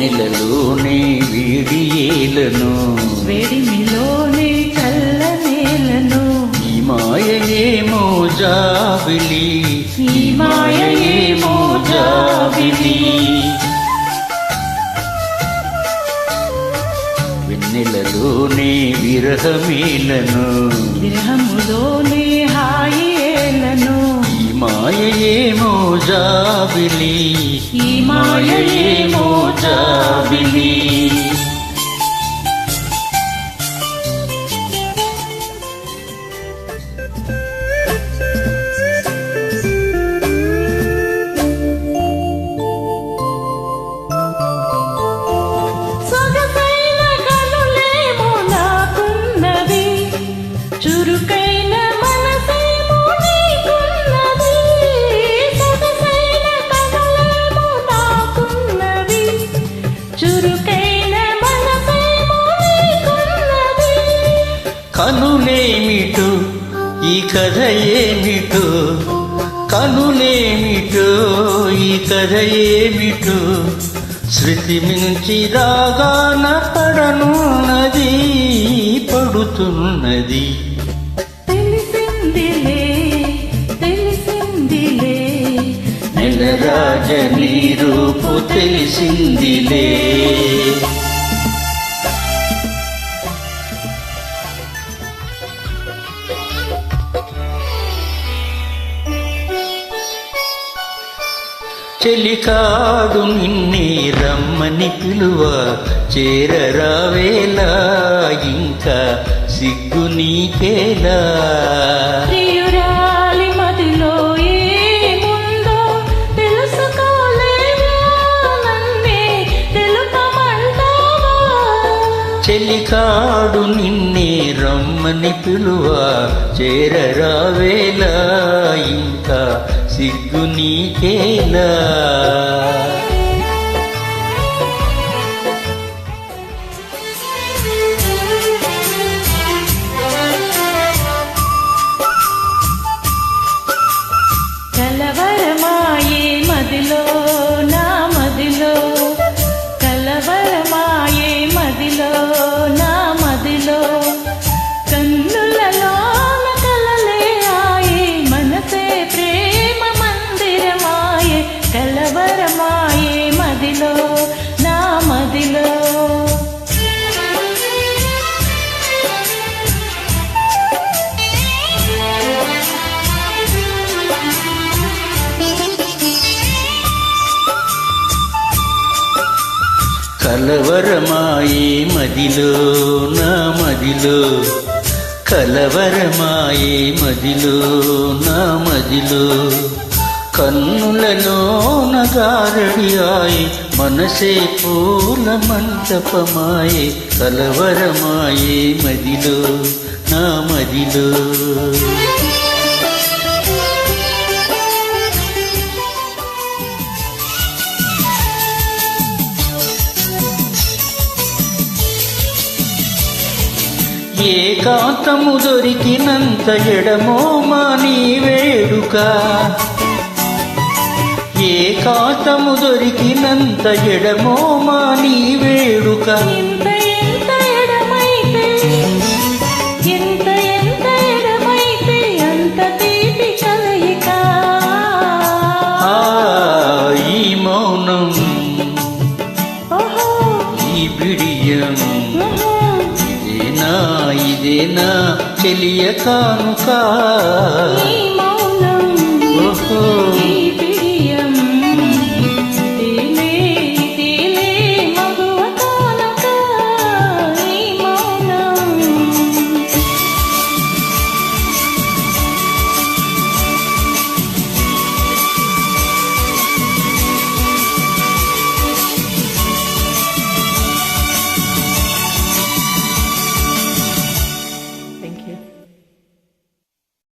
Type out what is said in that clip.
వెన్నెలలోనే వేడియేలను వేడిమిలోనే చల్లనేలను ఈ మాయయేమో జాబిలి ఈ మాయయేమో జాబిలి వెన్నెలలోనే విరహమేలను విరహములోనే హాయేలను ఈ మాయయేమో జాబిలి ఈ మాయయేమో జాబిలి సొగసైన కనులేమో నాకున్నవి చురుకైన మనసేమో నీకున్నది సొగసైన కనులేమో నాకున్నవి చురుకైన మనసేమో నీకున్నది కనులేమిటో ఈ కథ ఏమిటో కనులేమిటో ఈ కథ ఏమిటో శృతి మించి రాగాన పడనున్నది పడుతున్నది తెలిసిందిలే తెలిసిందిలే నెలరాజని రూపు తెలిసిందిలే చెలికాడు నిన్నే రమ్మని పిలువ చేరరావేలా ఇంకా సిగ్గు నీకేలా ప్రియురాలి మదిలో ఏముందో తెలుసుకోలేవా నన్నే తెలుపమంటావా చెలికాడు నిన్నే రమ్మని పిలువ చేరరావేలా ఇంకా సిగ్గు నీకేలా కలవరమాయే మదిలో నా మదిలో కలవరమాయే మదిలో నా మదిలో కన్నులలోన కలలే ఆయే మనసే ప్రేమ మందిరమాయే కలవరమాయే మదిలో నా మదిలో కలవరమాయే మదిలో నా మదిలో కలవరమాయే మదిలో నా మదిలో కన్నులలోన గారడి ఆయే మనసే పూల మంటపమాయే కలవరమాయే మదిలో నా మదిలో ఏకాంతము దొరికినంత ఎడమోమా నీ వేడుక ఏకాంతము దొరికినంత ఎడమోమా నీ వేడుక ఎంత ఎంత ఎడమైతే ఎంత ఎంత ఎడమైతే అంత తీపి కలయిక ఆ ఈ మౌనం ఓహో ఈ బిడియం ఓహో ఇదేనా చెలియ కానుక ఈ మౌనం ఓహో